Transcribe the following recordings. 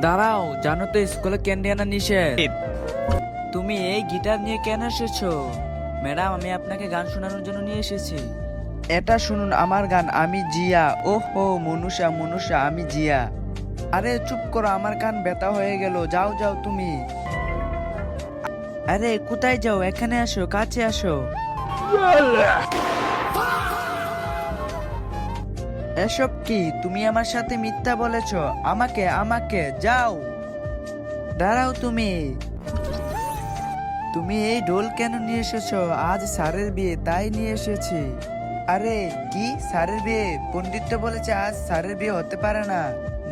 দাঁড়াও, জানো তো স্কুলে ক্যান্ডি আনা নিষেধ। তুমি এই গিটার নিয়ে কেন এসেছো? ম্যাডাম, আমি আপনাকে গান শোনানোর জন্য নিয়ে এসেছি। এটা শুনুন আমার গান, আমি জিয়া। ওহো মনুষা মনুষা, আমি জিয়া। আরে চুপ করো, আমার কান ব্যথা হয়ে গেল। যাও যাও তুমি। আরে কোথায় যাও? এখানে আসো, কাছে আসো। এসব কি? তুমি আমার সাথে মিথ্যা বলেছ। আমাকে আমাকে যাও। দাঁড়াও তুমি। তুমি এই ঢোল কেন নিয়ে এসেছো? আজ স্যারের বিয়ে, তাই নিয়ে এসেছি। আরে কি স্যারের বিয়ে? পণ্ডিত তো বলেছে আজ স্যারের বিয়ে হতে পারে না।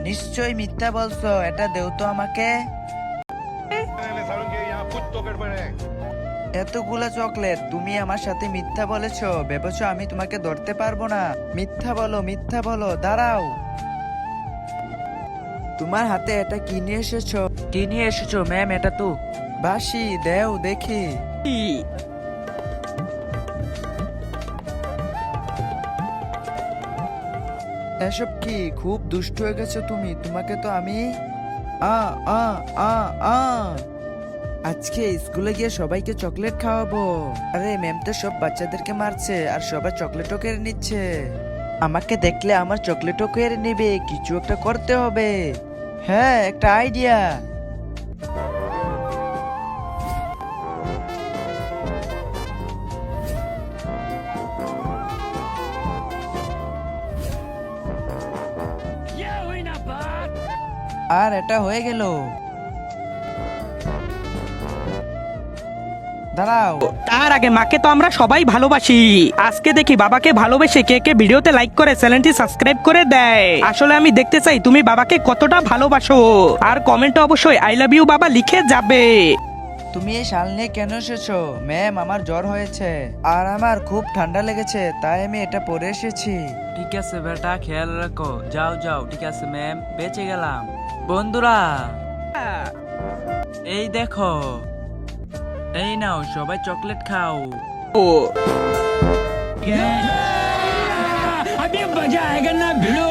নিশ্চয়ই মিথ্যা বলছো, এটা দেও তো আমাকে। ले सालों के यहाँ कुछ तो गड़बड़ है। এতগুলা চকলেট, তুমি আমার সাথে মিথ্যা বলেছো। ভেবেছো আমি তোমাকে ধরতে পারবো না? মিথ্যা বলো, মিথ্যা বলো। দাঁড়াও। তোমার হাতে এটা কি নিয়ে এসেছো? কি নিয়ে এসেছো ম্যাম? এটা তো বাঁশি। দেও দেখি। এসব কি? খুব দুষ্ট হয়ে গেছো তুমি। তোমাকে তো আমি আ আ আ আ আজকে স্কুলে গিয়ে সবাইকে চকলেট খাওয়াবো। আরে ম্যাম তো সব বাচ্চাদেরকে মারছে আর সবাই চকলেটও কেড়ে নিচ্ছে। আমাকে দেখলে আমার চকলেটও কেড়ে নেবে। কিছু একটা করতে হবে। হ্যাঁ, একটা আইডিয়া। আর এটা হয়ে গেল। দাঁড়াও। তার আগে মাকে তো আমরা সবাই ভালোবাসি। আজকে দেখি বাবাকে ভালোবেসে কে কে ভিডিওতে লাইক করে চ্যানেলটি সাবস্ক্রাইব করে দেয়। আসলে আমি দেখতে চাই তুমি বাবাকে কতটা ভালোবাসো। আর কমেন্টে অবশ্যই আই লাভ ইউ বাবা লিখে যাবে। তুমি এই শাল নিয়ে কেন এসেছো? ম্যাম, আমার জ্বর হয়েছে আর আমার খুব ঠান্ডা লেগেছে, তাই আমি এটা পরে এসেছি। ঠিক আছে বেটা, খেয়াল রাখো। যাও যাও। ঠিক আছে ম্যাম, বেঁচে গেলাম। বন্ধুরা এই দেখো, এই নাও সবাই চকলেট খাও। ও अभी मजा आएगा ना भिड़ो।